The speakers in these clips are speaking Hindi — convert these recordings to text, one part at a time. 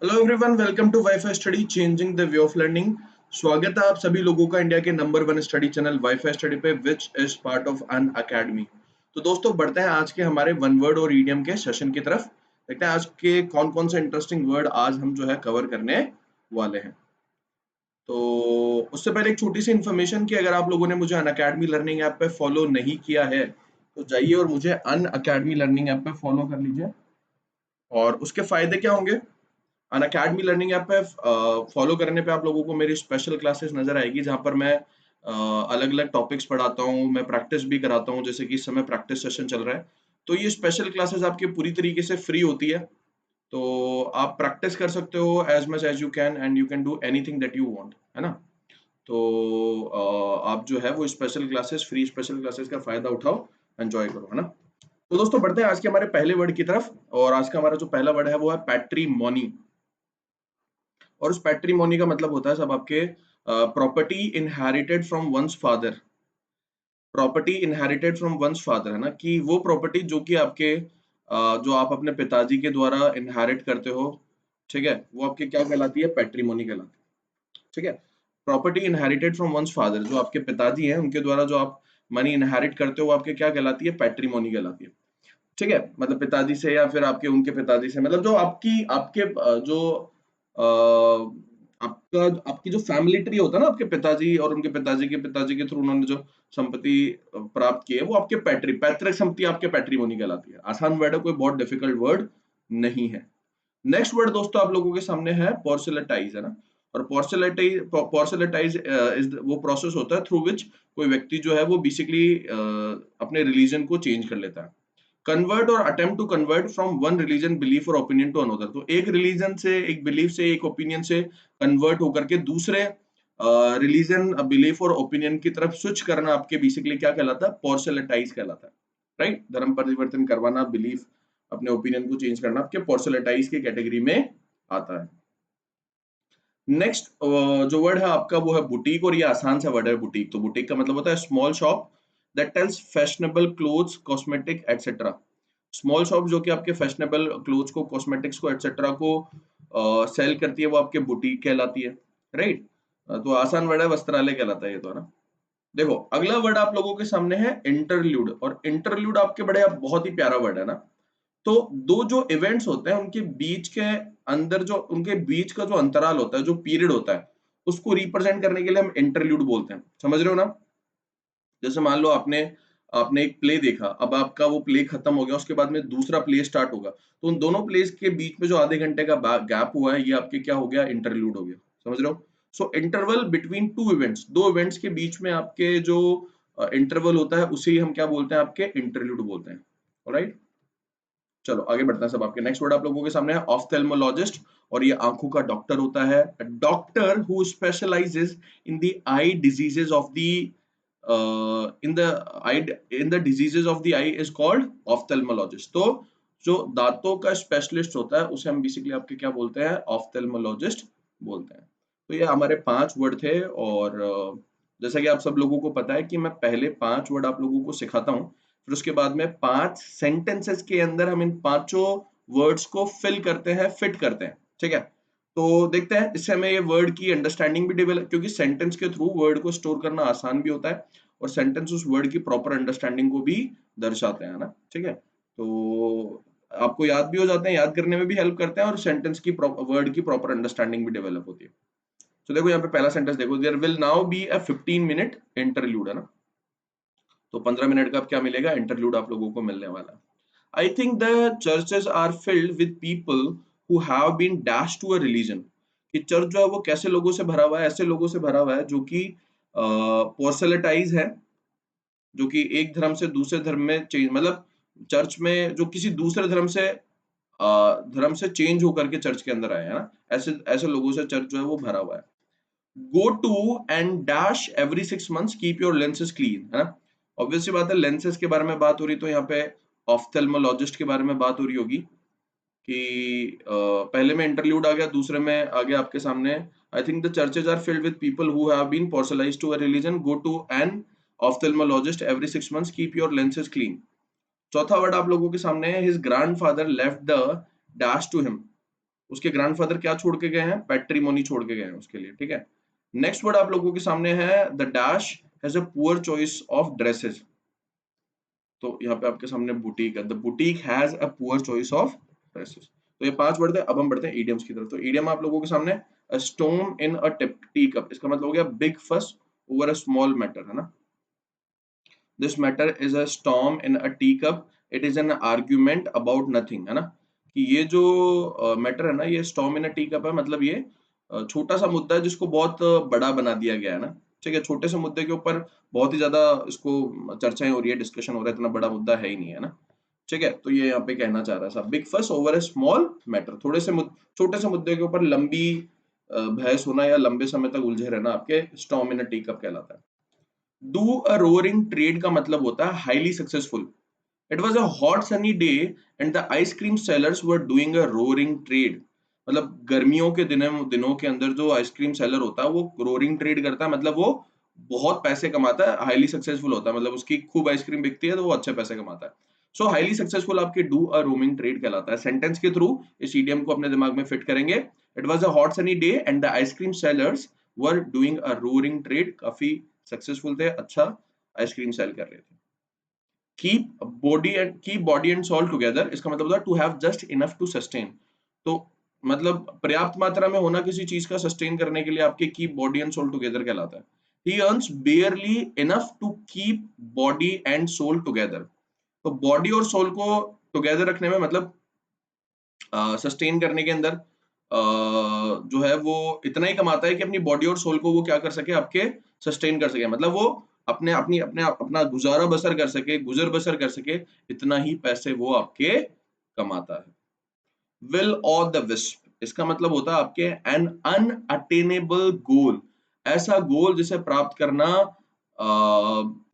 Hello everyone, welcome to WiFi study changing the way of learning. स्वागत है आप सभी लोगों का इंडिया के number one study channel WiFi study पे, which is part of Unacademy. तो दोस्तों, बढ़ते हैं आज के हमारे वन वर्ड और ईडियम के सेशन की तरफ। देखते हैं आज के कौन कौन से इंटरेस्टिंग वर्ड आज हम जो है कवर करने वाले हैं। तो उससे पहले एक छोटी सी इन्फॉर्मेशन कि अगर आप लोगों ने मुझे अन अकेडमी लर्निंग ऐप पे फॉलो नहीं किया है तो जाइए और मुझे अन अकेडमी लर्निंग ऐप पे फॉलो कर लीजिए। और उसके फायदे क्या होंगे? अन अकेडमी लर्निंग ऐप पे फॉलो करने पे आप लोगों को मेरी स्पेशल क्लासेस नजर आएगी, जहाँ पर मैं अलग अलग टॉपिक्स पढ़ाता हूँ, मैं प्रैक्टिस भी कराता हूँ, जैसे कि इस समय प्रैक्टिस सेशन चल रहा है। तो ये स्पेशल क्लासेस आपकी पूरी तरीके से फ्री होती है। तो आप प्रैक्टिस कर सकते हो as much as you can, and you can do anything that you want, है ना। तो आप जो है वो special classes, free special classes का फायदा उठाओ, एंजॉय करो, है ना। तो दोस्तों, बढ़ते हैं आज के हमारे पहले वर्ड की तरफ। और आज का हमारा जो पहला वर्ड है वो है पैट्रीमोनी। और उस पैट्रीमोनी का मतलब होता है सब आपके property inherited from once father. Property inherited from once father, है ना, कि वो प्रॉपर्टी जो कि आपके जो आप अपने पिताजी के द्वारा इनहेरिट करते हो, ठीक है, वो आपके क्या कहलाती है? पैट्रीमोनी कहलाती है। ठीक है। Property inherited from once father, जो आपके पिताजी हैं उनके द्वारा जो आप मनी इनहेरिट करते हो, वो आपके क्या कहलाती है? पैट्रीमोनी कहलाती है। ठीक है, मतलब पिताजी से या फिर आपके उनके पिताजी से, मतलब जो आपकी आपके जो आपका आपकी जो फैमिली ट्री होता है ना, आपके पिताजी और उनके पिताजी के थ्रू उन्होंने जो संपत्ति प्राप्त की है, वो आपके पैतृक संपत्ति आपके पैट्रिमोनी कहलाती है। आसान वर्ड है, कोई बहुत डिफिकल्ट वर्ड नहीं है। नेक्स्ट वर्ड दोस्तों आप लोगों के सामने है पोर्सिलेटाइज, है ना। और पोर्सिलेटाइज इज वो प्रोसेस होता है थ्रू विच कोई व्यक्ति जो है वो बेसिकली अपने रिलीजन को चेंज कर लेता है। कन्वर्ट और attempt to convert from one religion belief और ओपिनियन टू अनदर। तो एक रिलीजन से, एक बिलीफ से, एक ओपिनियन से कन्वर्ट होकर के दूसरे रिलीजन, बिलीफ और ओपिनियन की तरफ स्विच करना आपके बेसिकली क्या कहलाता है? पोर्सिलेटाइज कहलाता है। राइट, धर्म परिवर्तन करवाना, बिलीफ, अपने ओपिनियन को चेंज करना आपके पोर्सिलेटाइज की कैटेगरी में आता है। नेक्स्ट जो वर्ड है आपका वो है बुटीक। और ये आसान सा वर्ड है बुटीक। तो बुटीक का मतलब होता है small shop that tells fashionable clothes, cosmetic etcetera. Small shop जो कि आपके फैशनेबल क्लोथ्स को, कॉस्मेटिक्स को, एटसेट्रा को सेल करती है, वो आपके बुटीक कहलाती है। राइट। तो आसान वर्ड है, वस्त्रालय कहलाता है ये तो, है ना। देखो, अगला वर्ड आप लोगों के सामने है इंटरल्यूड। और इंटरल्यूड आपके बड़े बहुत ही प्यारा वर्ड है ना। तो दो जो इवेंट्स होते हैं उनके बीच के अंदर, जो उनके बीच का जो अंतराल होता है, जो पीरियड होता है, उसको रिप्रेजेंट करने के लिए हम इंटरल्यूड बोलते हैं। समझ रहे हो ना? जैसे मान लो आपने आपने एक प्ले देखा, अब आपका वो प्ले खत्म हो गया, उसके बाद में दूसरा प्ले स्टार्ट होगा, तो उन दोनों प्लेस के बीच में जो आधे घंटे का गैप हुआ है, ये आपके क्या हो गया? इंटरल्यूड हो गया। समझ रहे हो? सो इंटरवल बिटवीन टू इवेंट्स, दो इवेंट्स के बीच में आपके जो इंटरवल होता है, उसे ही हम क्या बोलते हैं? आपके इंटरल्यूड बोलते हैं। ऑलराइट, चलो आगे बढ़ते हैं सब। आपके नेक्स्ट वर्ड आप लोगों के सामने है ऑफ्थेल्मोलॉजिस्ट। और ये आंखों का डॉक्टर होता है। Doctor who specialises in the I diseases of the in the I in the diseases of the I is called ophthalmologist. तो जो दांतों का स्पेशलिस्ट होता है उसे हम बेसिकली आपके क्या बोलते हैं? ऑफ्थेल्मोलॉजिस्ट बोलते हैं। तो ये हमारे 5 वर्ड थे। और जैसा कि आप सब लोगों को पता है कि मैं पहले 5 वर्ड आप लोगों को सिखाता हूँ, फिर उसके बाद में 5 सेंटेंसेस के अंदर हम इन पांचों वर्ड्स को फिल करते हैं, फिट करते हैं। ठीक है। तो देखते हैं, इससे हमें ये वर्ड की अंडरस्टैंडिंग भी डेवलप, क्योंकि सेंटेंस के थ्रू वर्ड को स्टोर करना आसान भी होता है, और सेंटेंस उस वर्ड की प्रॉपर अंडरस्टैंडिंग को भी दर्शाते हैं ना। ठीक है। तो आपको याद भी हो जाते हैं, याद करने में भी हेल्प करते हैं, और सेंटेंस की वर्ड की प्रॉपर अंडरस्टैंडिंग भी डेवलप होती है। तो देखो यहाँ पे पहला सेंटेंस देखो, there will now be a 15 minute interlude, है ना। तो 15 मिनट का अब क्या मिलेगा? इंटरल्यूड आप लोगों को मिलने वाला है। I think the churches are filled with people who have been dash to a religion. कि चर्च जो है वो कैसे लोगों से भरा हुआ है? ऐसे लोगों से भरा हुआ है जो कि पोर्सेलेटाइज है, जो कि एक धर्म से दूसरे धर्म में चेंज, मतलब चर्च में जो किसी दूसरे धर्म से चेंज होकर के चर्च के अंदर आए, है ना। ऐसे ऐसे लोगों से चर्च जो है वो भरा हुआ है। Go to and dash every 6 months, keep your lenses clean, है ना। ऑब्वियस सी बात है, लेंसेज के बारे में बात हो रही, तो यहाँ पे ऑफ्थेल्मोलॉजिस्ट के बारे में बात हो रही होगी कि पहले में इंटरल्यूड आ गया, दूसरे में आ गया आपके सामने I think the churches are filled with people who have been proselytized to a religion, go to an ophthalmologist every 6 months, keep your lenses clean. चौथा वर्ड आप लोगों के सामने है, his grandfather left the dash to him. उसके ग्रैंडफादर क्या छोड़ के गए हैं? पैट्रिमोनी छोड़ के गए हैं उसके लिए, ठीक है। नेक्स्ट वर्ड आप लोगों के सामने है the dash has a poor choice of dresses. तो यहाँ पे आपके सामने बुटीक है, the boutique has a poor choice of dresses. तो ये 5 वर्ड है। अब हम बढ़ते हैं इडियम्स की तरफ। तो इडियम आप लोगों के सामने a stone in a tea cup, इसका मतलब हो गया बिग फस ओवर अ स्मॉल मैटर, है ना। This matter is a storm in a tea cup, it is an argument about nothing, है ना। कि ये जो मैटर है ना, ये स्टॉर्म इन अ टी कप है, मतलब ये छोटा सा मुद्दा है जिसको बहुत बड़ा बना दिया गया है ना। ठीक है, छोटे से मुद्दे के ऊपर बहुत ही ज्यादा इसको चर्चाएं हो रही है, डिस्कशन हो रहा है, इतना बड़ा मुद्दा है ही नहीं, है ना। ठीक है, तो ये यहाँ पे कहना चाह रहा है बिग फस ओवर ए स्मॉल मैटर, छोटे से मुद्दे के ऊपर लंबी बहस होना या लंबे समय तक उलझे रहना आपके स्टॉर्म इन अ टी कप कहलाता है। डू अ रोअरिंग ट्रेड का मतलब होता है highly successful. It was a hot sunny day and the ice cream sellers were doing a roaring trade. मतलब गर्मियों के दिनों के अंदर जो आइसक्रीम सेलर होता है वो रोअरिंग ट्रेड करता है, मतलब वो बहुत पैसे कमाता है, हाईली सक्सेसफुल होता है, मतलब उसकी खूब आइसक्रीम बिकती है तो वो अच्छे पैसे कमाता है। सो हाईली सक्सेसफुल आपके डू अ रोमिंग ट्रेड कहलाता है। सेंटेंस के थ्रू इस ईडियम को अपने दिमाग में फिट करेंगे। It was a hot sunny day and the ice cream sellers were doing a roaring trade, काफी सक्सेसफुल थे, अच्छा आइसक्रीम सेल कर रहे थे। Keep body and soul together, इसका मतलब होता है to have just enough to sustain. तो मतलब पर्याप्त मात्रा में होना किसी चीज का सस्टेन करने के लिए आपके keep body and soul together कहलाता है। He earns barely enough to keep body and soul together. तो बॉडी और सोल को टुगेदर रखने में, मतलब सस्टेन करने के अंदर जो है वो इतना ही कमाता है कि अपनी बॉडी और सोल को वो क्या कर सके, आपके सस्टेन कर सके, मतलब वो अपना गुजारा बसर कर सके, गुजर बसर कर सके, इतना ही पैसे वो आपके कमाता है। विल और द विस्प, इसका मतलब होता है आपके एन अनअटेनेबल गोल, ऐसा गोल जिसे प्राप्त करना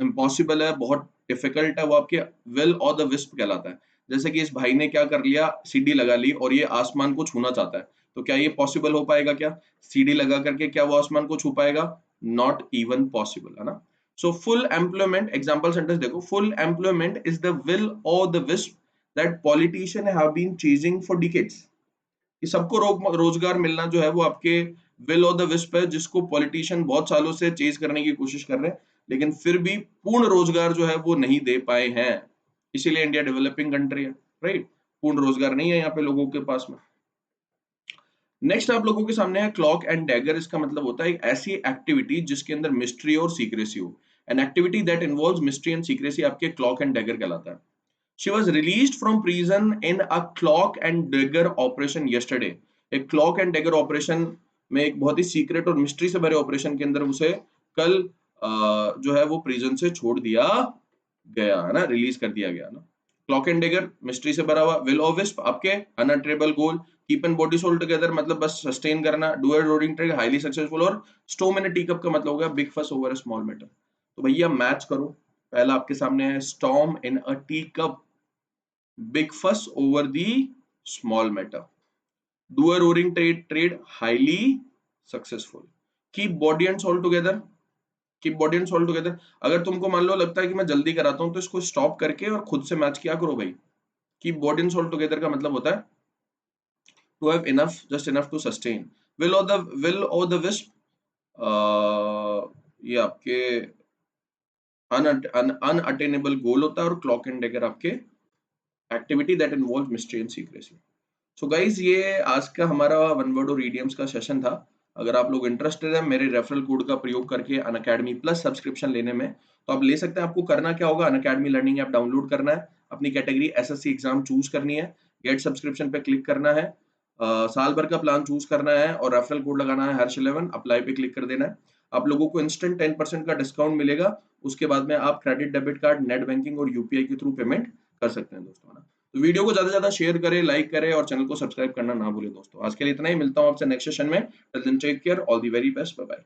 इम्पॉसिबल है, बहुत डिफिकल्ट है, वो आपके विल और द विस्प कहलाता है। जैसे कि इस भाई ने क्या कर लिया, सीढ़ी लगा ली और ये आसमान को छूना चाहता है, तो क्या ये पॉसिबल हो पाएगा? क्या सीढ़ी लगा करके क्या वो आसमान को छू पाएगा? नॉट इवन पॉसिबल, है ना। So full employment, example sentence देखो, full employment is the will o' the wisp that politician have been chasing for decades. कि सबको रोजगार मिलना जो है वो आपके विल और द विस्प है, जिसको पॉलिटिशियन बहुत सालों से चेज करने की कोशिश कर रहे हैं, लेकिन फिर भी पूर्ण रोजगार जो है वो नहीं दे पाए हैं। इसीलिए इंडिया डेवलपिंग कंट्री है, राइट। पूर्ण रोजगार नहीं है यहाँ पे लोगों के पास में। नेक्स्ट आप लोगों के सामने है क्लॉक एंड डैगर, इसका मतलब होता है एक ऐसी एक्टिविटी जिसके अंदर मिस्ट्री और सीक्रेसी हो। An activity that involves mystery and secrecy आपके क्लॉक एंड डैगर कहलाता है। She was released from prison in a clock and dagger operation yesterday. एक clock and dagger operation में एक बहुत ही सीक्रेट और मिस्ट्री से भरे ऑपरेशन के अंदर उसे कल जो है वो प्रिजन से छोड़ दिया गया, है ना, रिलीज कर दिया गया ना। क्लॉक एंड डेगर मिस्ट्री से भरा हुआ, विल ऑफ विस्प आपके unattainable goal, keep and body soul together मतलब बस सस्टेन करना, do a roaring trade highly successful, और स्टोम इन अ टी कप का मतलब हो गया बिग फस ओवर अ स्मॉल मैटर। तो भैया मैच करो, पहला आपके सामने है storm in a tea cup, big fuss over the small matter, do a roaring trade highly successful, keep body and soul together, keep body and soul together। अगर तुमको मान लो लगता है कि मैं जल्दी कराता हूं तो इसको स्टॉप करके और खुद से मैच किया करो भाई। keep body and soul together का मतलब होता है to have enough, just enough to sustain। will or the wisp ये आपके अनअटेनेबल गोल होता है, और क्लॉक एंड डेगर आपके activity that involve mystery and secrecy. So guys ये आज का हमारा वन वर्ड और ईडियम्स का सेशन था। अगर आप लोग इंटरेस्टेड है मेरे रेफरल कोड का प्रयोग करके अनअकैडमी प्लस सब्सक्रिप्शन लेने में, तो आप ले सकते हैं। आपको करना क्या होगा, अनअकैडमी लर्निंग ऐप डाउनलोड करना है, अपनी कैटेगरी एसएससी एग्जाम चूज करनी है, गेट सब्सक्रिप्शन पे क्लिक करना है, साल भर का प्लान चूज करना है और रेफरल कोड लगाना है हर्ष11, अप्लाई पे क्लिक कर देना है। आप लोगों को इंस्टेंट 10% का डिस्काउंट मिलेगा। उसके बाद में आप credit debit card net banking और यूपीआई के थ्रू पेमेंट कर सकते हैं दोस्तों, है ना। तो वीडियो को ज्यादा से ज्यादा शेयर करें, लाइक करें और चैनल को सब्सक्राइब करना ना भूलें दोस्तों। आज के लिए इतना ही, मिलता हूं आपसे नेक्स्ट सेशन में। Till then take care, all the very best, bye bye.